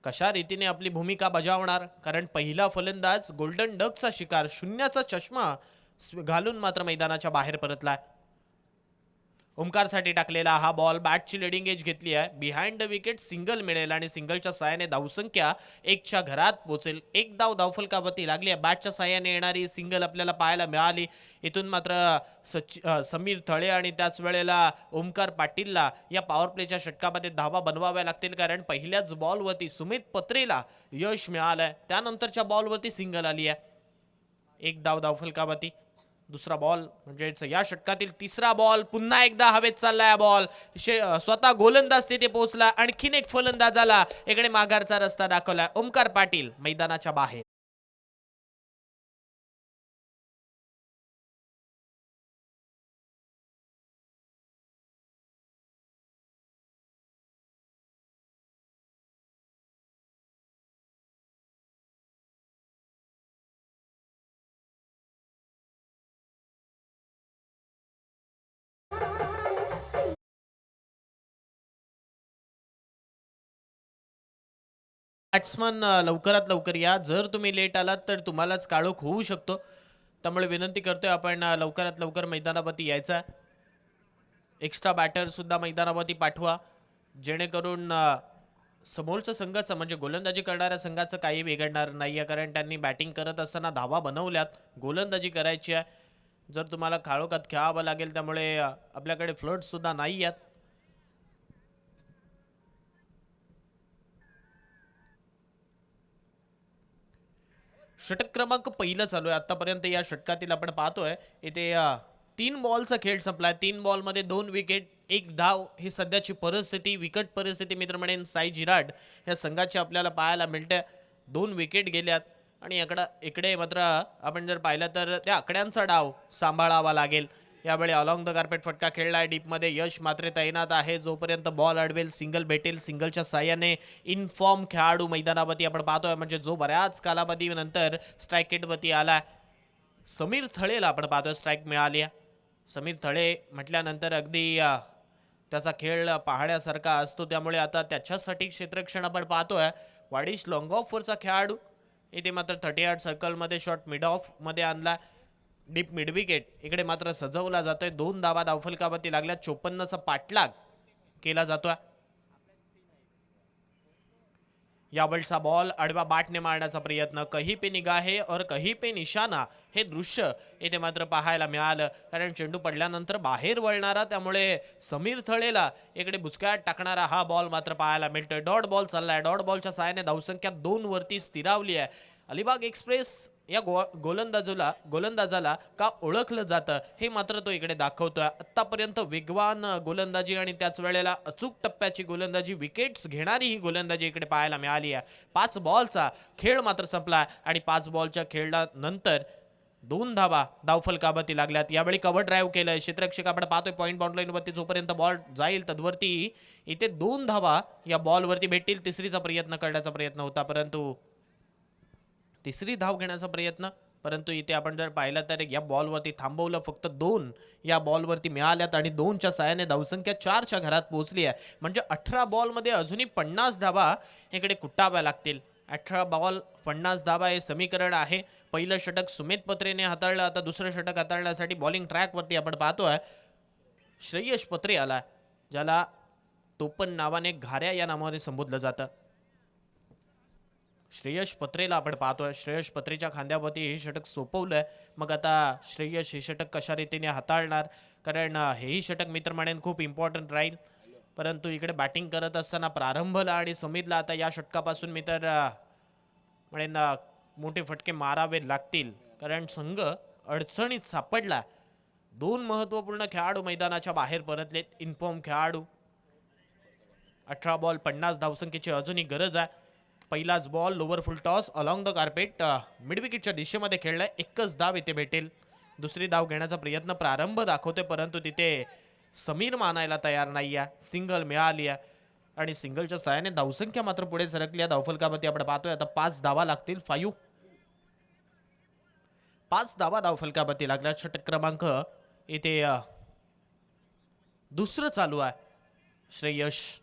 कशा रीतीने आपली भूमिका बजावणार, कारण पहिला फलंदाज गोल्डन डकचा शिकार शून्याचा चष्मा घालून मात्र मैदानाच्या बाहेर परतलाय. ओमकारसाठी टाकलेला हा बॉल बॅटची लिडिंग एज घेतली आहे. बिहाइंड द विकेट सिंगल मिळेल आणि सिंगलच्या साहाय्याने धावसंख्या एकच्या घरात पोहोचेल. एक धाव धावफलकावरती लागली आहे. बॅटच्या साहाय्याने येणारी सिंगल आपल्याला पाहायला मिळाली. इथून मात्र समीर थळे आणि त्याच वेळेला ओमकार पाटीलला या पॉवर प्लेच्या षटकामध्ये धावा बनवाव्या लागतील, कारण पहिल्याच बॉलवरती सुमित पत्रेला यश मिळालंय. त्यानंतरच्या बॉलवरती सिंगल आली आहे. एक धाव धावफलकावरती. दुसरा बॉल म्हणजेच या षटकातील तिसरा बॉल. पुन्हा एकदा हवेत चाललाय बॉल. स्वतः गोलंदाज तिथे पोहोचला. आणखीन एक फलंदाजाला इकडे माघारचा रस्ता दाखवला. ओमकार पाटील मैदानाच्या बाहेर. बॅट्समन लवकरात लवकर या. जर तुम्ही लेट आलात तर तुम्हालाच काळोख होऊ शकतो. त्यामुळे विनंती करतोय आपण लवकरात लवकर मैदानावरती यायचा. एक्स्ट्रा बॅटर सुद्धा मैदानावरती पाठवा, जेणेकरून समोरच्या संघाचं म्हणजे गोलंदाजी करणाऱ्या संघाचं काही बिघडणार नाहीये, कारण त्यांनी बॅटिंग करत असताना धावा बनवल्यात, गोलंदाजी करायची आहे. जर तुम्हाला काळोखात खेळावं लागेल, त्यामुळे आपल्याकडे फ्लड सुद्धा नाही आहेत. षटक क्रमांक पहिलं चालू आहे आतापर्यंत. या षटकातील आपण पाहतोय इथे 3 बॉलचा खेळ संपलाय. 3 बॉलमध्ये 2 विकेट 1 धाव ही सध्याची परिस्थिती, विकट परिस्थिती मित्र म्हणेन साई जिराट या संघाची आपल्याला पाहायला मिळते. 2 विकेट गेल्यात आणि इकडे मात्र आपण जर पाहिलं तर त्या आकड्यांचा डाव सांभाळावा लागेल. यावेळी अलॉंग द कार्पेट फटका खेळलाय डीपमध्ये. यश मात्र तैनात आहे. जोपर्यंत बॉल अडवेल सिंगल भेटेल. सिंगलच्या साह्याने इनफॉर्म खेळाडू मैदानावरती आपण पाहतोय, म्हणजे जो बऱ्याच कालावधीनंतर स्ट्राईक गेटवरती आलाय. समीर थळेला आपण पाहतोय स्ट्राईक मिळाली. समीर थळे म्हटल्यानंतर अगदी त्याचा खेळ पाहण्यासारखा असतो, त्यामुळे आता त्याच्यासाठी क्षेत्ररक्षण आपण पाहतोय. वाडिश लॉंग ऑफवरचा खेळाडू इथे मात्र 38 सर्कलमध्ये शॉट मिड ऑफ मध्ये आणला. डीप मिड विकेट इकडे मात्र सजवला जातोय. 2 धावा धावफलकावरती लागल्या. 54चा पाठलाग केला जातोय. यावेळचा बॉल आडवा बाटने मारण्याचा प्रयत्न. कहीं पे निगाहे और कहीं पे निशाना हे दृश्य इथे मात्र पाहायला मिळालं, कारण चेंडू पडल्यानंतर बाहेर वळणारा, त्यामुळे समीर थळेला इकडे बुचकाट टाकणारा हा बॉल मात्र पाहायला मिळतोय. डॉट बॉल चाललाय. डॉट बॉलच्या साहाय्याने धावसंख्या 2 वरती स्थिरावली आहे. अलिबाग एक्सप्रेस या गोलंदाजाला का ओळखलं जातं हे मात्र तो इकडे दाखवतोय. आतापर्यंत वेगवान गोलंदाजी आणि त्याच वेळेला अचूक टप्प्याची गोलंदाजी, विकेट्स घेणारी ही गोलंदाजी इकडे पाहायला मिळाली आहे. 5 बॉलचा खेळ मात्र संपला आणि 5 बॉलच्या खेळानंतर 2 धावा धावफलकावरती लागल्यात. यावेळी कव्हर ड्राईव्ह केलंय क्षेत्ररक्षक आपण पाहतोय पॉईंट बाउंड्री लाईनवरती. जोपर्यंत बॉल जाईल तदवरती इथे 2 धावा या बॉलवरती भेटतील. तिसरीचा प्रयत्न करण्याचा प्रयत्न होता, परंतु तिसरी धाव घेण्याचा प्रयत्न, परंतु इथे आपण जर पाहिलं तर या बॉलवरती थांबवलं. फक्त 2 या बॉलवरती मिळाल्यात आणि 2च्या साहाय्याने धावसंख्या 4च्या घरात पोहोचली आहे. म्हणजे 18 बॉलमध्ये अजूनही 50 धावा इकडे कुटाव्या लागतील. 18 बॉल 50 धावा हे समीकरण आहे. पहिलं षटक सुमित पत्रेने हाताळलं. आता दुसरं षटक हाताळण्यासाठी बॉलिंग ट्रॅकवरती आपण पाहतोय श्रेयश पत्रे आला, ज्याला टोपण नावाने घाऱ्या या नावाने संबोधलं जातं. श्रेयश पत्रेला आपण पाहतोय. श्रेयश पत्रेच्या खांद्यावरती हे षटक सोपवलंय. मग आता श्रेयश हे षटक कशा रीतीने हाताळणार, कारण हेही षटक मित्र म्हणेन खूप इम्पॉर्टंट राहील. परंतु इकडे बॅटिंग करत असताना प्रारंभला आणि समीरला आता या षटकापासून मित्र म्हणेन मोठे फटके मारावे लागतील, कारण संघ अडचणीत सापडला. दोन महत्वपूर्ण खेळाडू मैदानाच्या बाहेर परतलेत. इन्फॉर्म खेळाडू. 18 बॉल 50 धावसंख्येची अजूनही गरज आहे. पहिलाच ball lower full toss along the carpet mid विकेटच्या दिशेमध्ये खेळलाय. एकच धाव इथे भेटेल. दुसरी धाव घेण्याचा प्रयत्न प्रारंभ दाखवते, परंतु तिथे समीर मानायला तयार नाही आहे. सिंगल मिळाली आहे आणि सिंगलच्या सहाय्याने धावसंख्या मात्र पुढे सरकली आहे. धावफलकावरती आपण पाहतोय आता 5 धावा लागतील. 5 धावा धावफलकावरती लागल्या. षटक क्रमांक इथे दुसरं चालू आहे. श्रेयश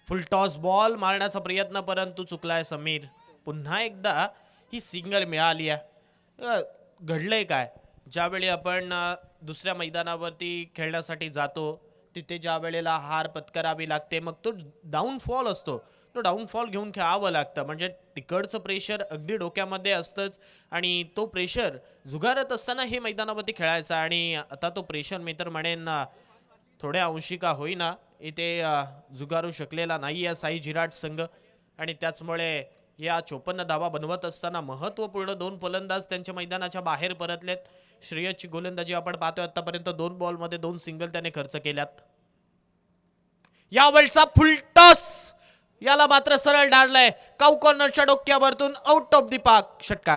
फुल टॉस बॉल मारण्याचा प्रयत्न, परंतु चुकलाय समीर. पुन्हा एकदा ही सिंगल मिळाली आहे. घडलंय काय, ज्यावेळी आपण दुसऱ्या मैदानावरती खेळण्यासाठी जातो तिथे ज्या वेळेला हार पत्करावी लागते, मग तो डाऊनफॉल असतो. तो डाऊनफॉल घेऊन खेळावं लागतं. म्हणजे तिकडचं प्रेशर अगदी डोक्यामध्ये असतंच आणि तो प्रेशर झुगारत असताना हे मैदानावरती खेळायचा. आणि आता तो प्रेशर मी तर म्हणेन थोड्या अंशी का होईना इथे जुगारू शकलेला नाही आहे साई झिराट संघ. आणि त्याचमुळे या 54 धावा बनवत असताना महत्वपूर्ण 2 फलंदाज त्यांच्या मैदानाच्या बाहेर परतलेत. श्रेयसची गोलंदाजी आपण पाहतोय. आतापर्यंत 2 बॉलमध्ये 2 सिंगल त्याने खर्च केल्यात. यावेळचा फुल टॉस याला मात्र सरळ डाळलंय. काऊ कॉर्नरच्या डोक्यावरतून आउट ऑफ दी पार्क षटकार.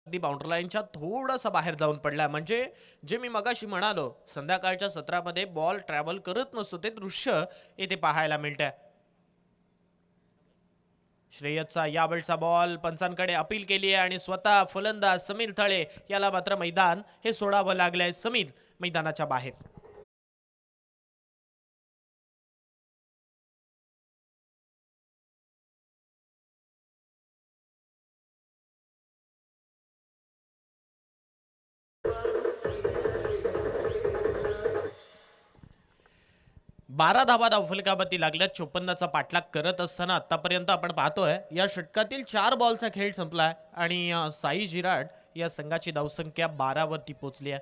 अगदी बाउंड्री लाईनच्या थोडंसं बाहेर जाऊन पडला. म्हणजे जे मी मगाशी म्हणालो, संध्याकाळच्या सत्रामध्ये बॉल ट्रॅव्हल करत नसतो ते दृश्य इथे पाहायला मिळतंय. श्रेयसचा यावेळचा बॉल पंचांकडे अपील केली आहे आणि स्वतः फलंदाज समीर थळे याला मात्र मैदान हे सोडावं लागलंय. समीर मैदानाच्या बाहेर. बारा धावा धावफलकावरती लागल्या. 54चा पाठलाग करत असताना आतापर्यंत आपण पाहतोय या षटकातील 4 बॉलचा खेळ संपलाय आणि साई झिराट या संघाची धावसंख्या 12 वरती पोहोचली आहे.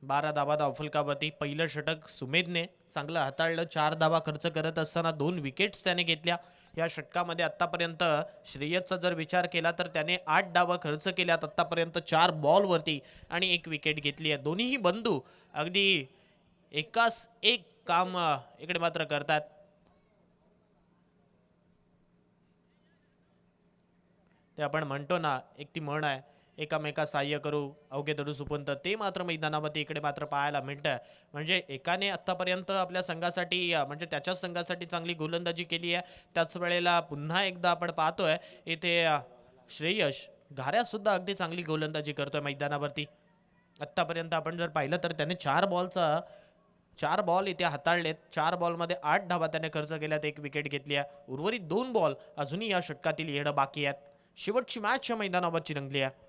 12 धावा धावफलकावरती. पहिलं षटक सुमेधने चांगलं हाताळलं. 4 धावा खर्च करत असताना 2 विकेट्स त्याने घेतल्या. या षटकामध्ये आतापर्यंत श्रेयसचा जर विचार केला तर त्याने 8 धावा खर्च केल्यात आतापर्यंत 4 बॉलवरती आणि 1 विकेट घेतली आहे. दोन्ही बंधू अगदी एकाच एक काम इकडे मात्र करतात. ते आपण म्हणतो ना, एक ती म्हण आहे, एकामेका सहाय्य करू अवघे धरू सुपंत. ते मात्र मैदानामध्ये इकडे मात्र पाहायला मिळतं. म्हणजे एकाने आतापर्यंत आपल्या संघासाठी म्हणजे त्याच्या संघासाठी चांगली गोलंदाजी केली आहे. त्याच वेळेला पुन्हा एकदा आपण पाहतोय इथे श्रेयस घाऱ्या सुद्धा अगदी चांगली गोलंदाजी करतोय मैदानावरती. आतापर्यंत आपण जर पाहिलं तर त्याने 4 बॉल इथे हाताळलेत. 4 बॉलमध्ये 8 धावा त्याने खर्च केल्यात. 1 विकेट घेतली आहे. उर्वरित 2 बॉल अजूनही या षटकातील येणं बाकी आहेत. शेवटची मॅच या मैदानावरची रंगली आहे.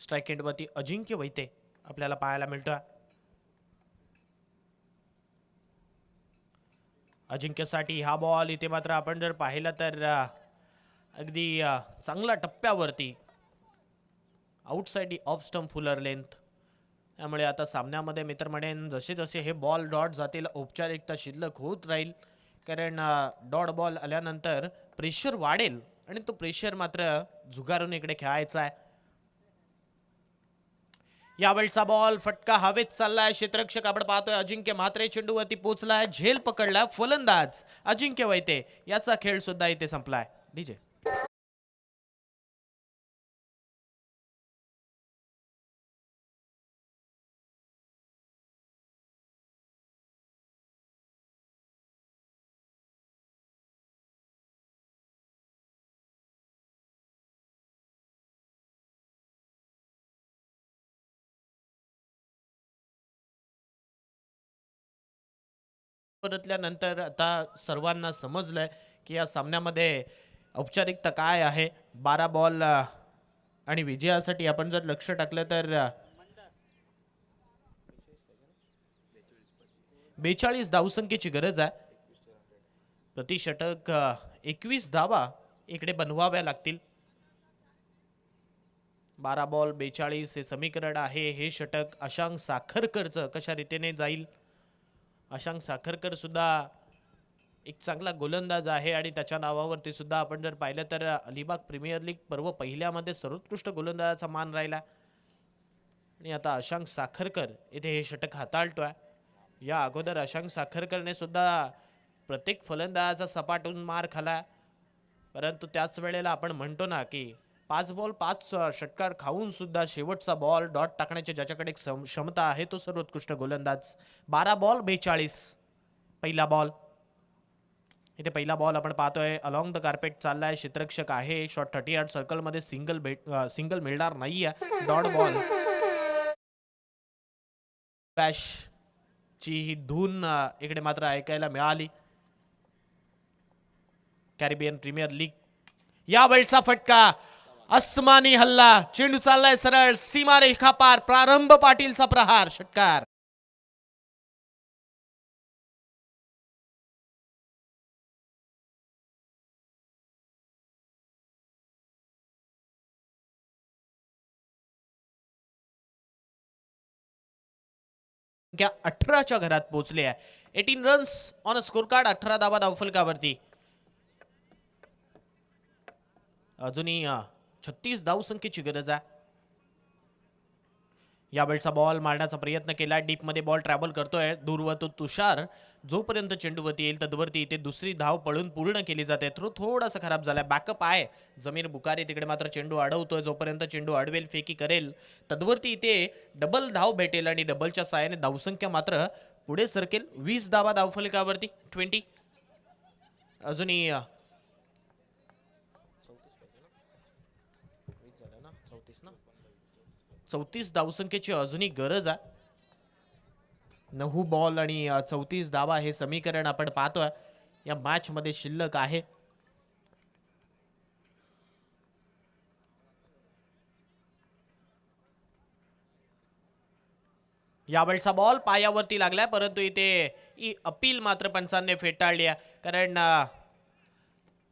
स्ट्राइक एंडवरती अजिंक्य वैते आपल्याला पाहायला मिळतोय. अजिंक्यसाठी हा बॉल इथे मात्र आपण जर पाहिलं तर अगदी चांगला टप्प्यावरती outside off stump Fuller length. त्यामुळे आता सामन्यामध्ये मी तर म्हणेन जसे जसे हे बॉल डॉट जातील औपचारिकता शिल्लक होत राहील. कारण डॉट बॉल आल्यानंतर प्रेशर वाढेल आणि तो प्रेशर मात्र झुगारून इकडे खेळायचा आहे. यावेळचा बॉल फटका हवेत चाललाय. क्षेत्ररक्षक आपण पाहतोय अजिंक्य म्हात्रे चेंडूवरती पोहोचलाय. झेल पकडलाय. फलंदाज अजिंक्य वैते याचा खेळ सुद्धा इथे संपलाय. डीजे परतल्यानंतर आता सर्वांना समजलंय की या सामन्यामध्ये औपचारिकता काय आहे. 12 बॉल आणि विजयासाठी आपण जर लक्ष टाकलं तर 42 धावसंख्येची गरज आहे. प्रति षटक 21 धावा इकडे बनवाव्या लागतील. 12 बॉल 42 हे समीकरण आहे. हे षटक अशांक साखरकरचं कशा रीतीने जाईल. अशांक साखरकर सुद्धा एक चांगला गोलंदाज आहे आणि त्याच्या नावावरती सुद्धा आपण जर पाहिलं तर अलिबाग प्रीमियर लीग पर्व पहिल्यामध्ये सर्वोत्कृष्ट गोलंदाजाचा मान राहिला आणि आता अशांक साखरकर इथे हे षटक हाताळतोय. या अगोदर अशांक साखरकरने सुद्धा प्रत्येक फलंदाजाचा सपाटून मार खाला, परंतु त्याच वेळेला आपण म्हणतो ना की 5 बॉल 5 षटकार खाऊन सुद्धा शेवटचा बॉल डॉट टाकण्याची ज्याच्याकडे एक क्षमता आहे तो सर्वोत्कृष्ट गोलंदाज. 12 बॉल 42 पहिला बॉल. इथे पहिला बॉल आपण पाहतोय अलॉंग द कार्पेट चाललाय. क्षेत्ररक्षक आहे. शॉट 30 यार्ड सर्कल मध्ये सिंगल मिळणार नाहीये. Dot ball. बॅश ची ही धून इकडे मात्र ऐकायला मिळाली. कॅरिबियन प्रीमियर लीग या वेळचा फटका. अस्मानी हल्ला. चेंडू चाललाय सरळ सीमारेखा पार. प्रारंभ पाटीलचा प्रहार. षटकार. संख्या 18च्या घरात पोहोचले आहे. 18 runs on a score card. 18 धावा धावफलकावरती. अजूनही 36 धावसंख्येची गरज आहे. यावेळचा बॉल मारण्याचा प्रयत्न केला. डीप मध्ये बॉल ट्रॅव्हल करतोय. दूरवतो तुषार. जोपर्यंत चेंडूवरती येईल तदवरती इथे दुसरी धाव पळून पूर्ण केली जाते. थ्रो थोडासा खराब झालाय. बॅकअप आहे. जमीर बुखारी तिकडे मात्र चेंडू अडवतोय. जोपर्यंत चेंडू अडवेल फेकी करेल तदवरती इथे डबल धाव भेटेल आणि डबलच्या साहाय्याने धावसंख्या मात्र पुढे सरकेल. 20 धावा धावफलकावरती. 20. अजूनही 34 धावसंख्येची अजूनही गरज आहे. 9 बॉल आणि 34 धावा हे समीकरण आपण पाहतोय या मॅच मध्ये शिल्लक आहे. यावेळचा बॉल पायावरती लागलाय, परंतु इथे अपील मात्र पंचांनी फेटाळली आहे. कारण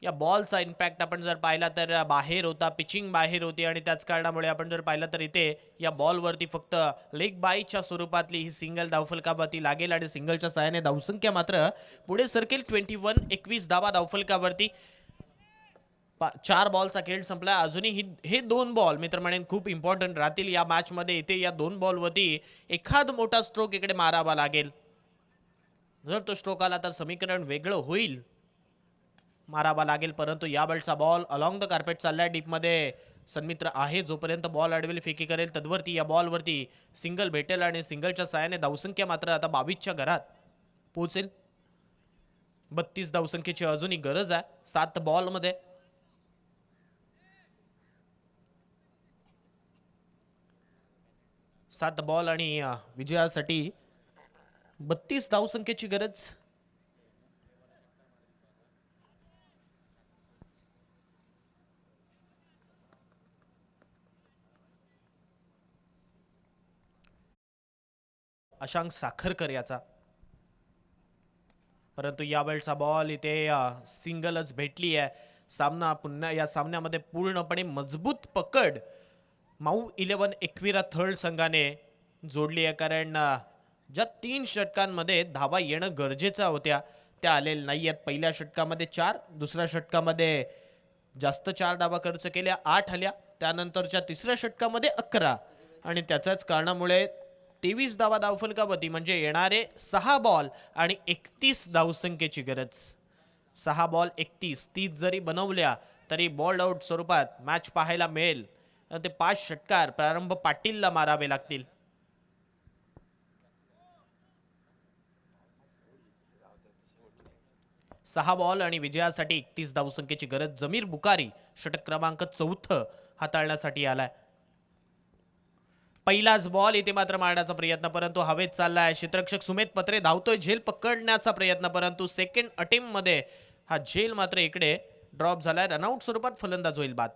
या बॉलचा इम्पॅक्ट आपण जर पाहिला तर बाहेर होता. पिचिंग बाहेर होती आणि त्याच कारणामुळे आपण जर पाहिलं तर इथे या बॉलवरती फक्त लेग बायच्या स्वरूपातली ही सिंगल धावफलकावरती लागेल आणि सिंगलच्या सहाय्याने धावसंख्या मात्र पुढे सरकेल. 21 धावा धावफलकावरती. 4 बॉलचा खेळ संपला. अजूनही हे 2 बॉल मित्र म्हणेन खूप इम्पॉर्टंट राहतील या मॅच मध्ये. इथे या 2 बॉलवरती एखाद मोठा स्ट्रोक इकडे मारावा लागेल. जर तो स्ट्रोक आला तर समीकरण वेगळं होईल. मारावा लागेल, परंतु या बॉलचा बॉल अलॉंग द कार्पेट चाललाय. डीप मध्ये सन्मित्र आहे. जोपर्यंत बॉल अडवेल फेकी करेल तदवरती या बॉलवरती सिंगल भेटेल आणि सिंगलच्या साहाय्याने धावसंख्या मात्र आता 22च्या घरात पोहोचेल. 32 धावसंख्येची अजूनही गरज आहे 7 बॉल मध्ये. सात बॉल आणि विजयासाठी 32 धावसंख्येची गरज. अशांक साखरकर याचा, परंतु यावेळचा बॉल इथे सिंगलच भेटली आहे. सामना पुन्हा या सामन्यामध्ये पूर्णपणे मजबूत पकड माऊ 11 एकविरा थर्ड संघाने जोडली आहे. कारण ज्या 3 षटकांमध्ये धावा येणं गरजेच्या होत्या त्या आलेल्या नाही आहेत. पहिल्या षटकामध्ये 4, दुसऱ्या षटकामध्ये जास्त 4 धावा खर्च केल्या, 8 आल्या. त्यानंतरच्या तिसऱ्या षटकामध्ये 11 आणि त्याच्याच कारणामुळे 23 धावा धावफलकावरती म्हणजे येणारे 6 बॉल आणि 31 धावसंख्येची गरज. 6 बॉल 30 जरी बनवल्या तरी बॉल आउट स्वरूपात मॅच पाहायला मिळेल. ते 5 षटकार प्रारंभ पाटीलला मारावे लागतील. सहा बॉल आणि विजयासाठी 31 धावसंख्येची गरज. जमीर बुखारी षटक क्रमांक 4 हाताळण्यासाठी आलाय. पहिलाच बॉल इथे मात्र मारण्याचा प्रयत्न, परंतु हवेत चाललाय. क्षेत्ररक्षक सुमेध पत्रे धावतोय झेल पकडण्याचा प्रयत्न, परंतु सेकंड अटेम्प्ट मध्ये हा झेल मात्र इकडे ड्रॉप झालाय. रनआउट स्वरूपात फलंदाज होईल बाद.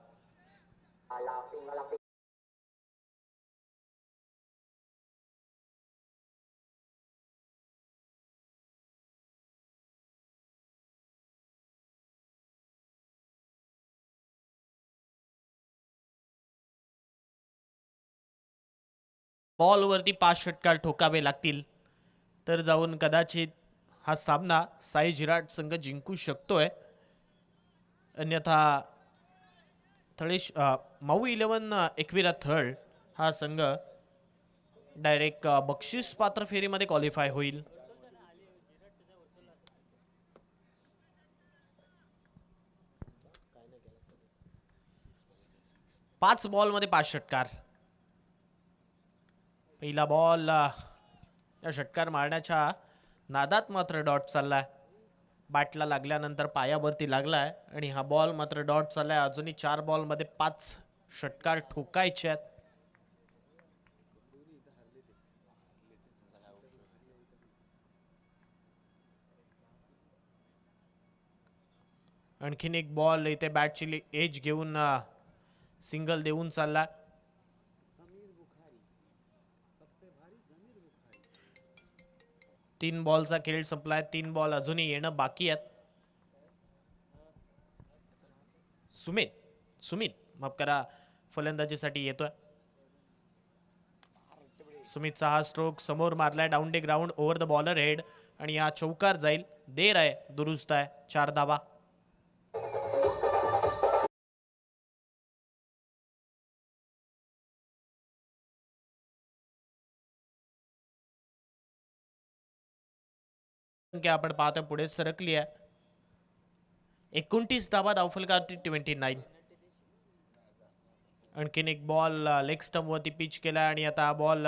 बॉलवरती 5 षटकार ठोकावे लागतील तर जाऊन कदाचित हा सामना साई जिराट संघ जिंकू शकतोय. अन्यथा माऊ 11 एकविरा थळ हा संघ डायरेक्ट बक्षीस पात्र फेरीमध्ये क्वालिफाय होईल. पाच बॉलमध्ये 5 षटकार. पहिला बॉल या षटकार मारण्याच्या नादात मात्र डॉट चाललाय. बॅटला लागल्यानंतर पायावरती लागलाय आणि हा बॉल मात्र डॉट चाललाय. अजूनही 4 बॉलमध्ये 5 षटकार ठोकायचे आहेत. आणखीन एक बॉल इथे बॅटची एज घेऊन सिंगल देऊन चालला. तीन बॉलचा खेळ संपलाय. 3 बॉल अजूनही येणं बाकी आहेत. सुमित माफ करा फलंदाजीसाठी येतोय. सुमितचा हा स्ट्रोक समोर मारलाय down the ground over the bowler Head आणि हा चौकार जाईल. देर आहे दुरुस्त आहे. 4 धावा. आपण पाहतोय पुढे सरकली आहे. 29 धावा धावफलकावरती 29. आणखीन एक बॉल लेग स्टंप वरती पिच केला आणि आता हा बॉल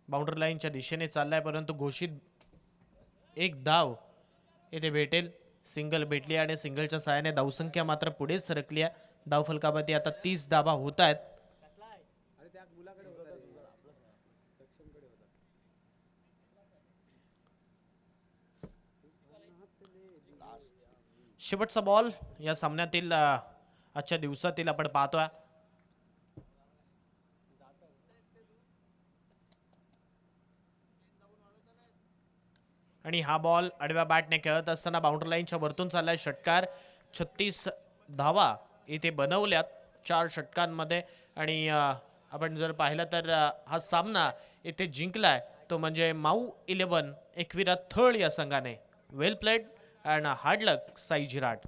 बाउंड्री लाईनच्या दिशेने चाललाय परंतु घोषित एक धाव येथे भेटेल. सिंगल भेटली आणि सिंगलच्या सहाय्याने धावसंख्या मात्र पुढे सरकली आहे. धावफलकावरती आता 30 धावा होत आहेत. शेवटचा बॉल या सामन्यातील आजच्या दिवसातील आपण पाहतोय. आणि हा बॉल आडव्या बॅटने खेळत असताना बाउंड्री लाईनच्या वरतून चाललाय. षटकार 36 धावा इथे बनवल्यात 4 षटकांमध्ये. आणि आपण जर पाहिलं तर हा सामना इथे जिंकलाय तो म्हणजे माऊ 11 एकविरा थळ या संघाने. Well played and hard luck Sai जिराट.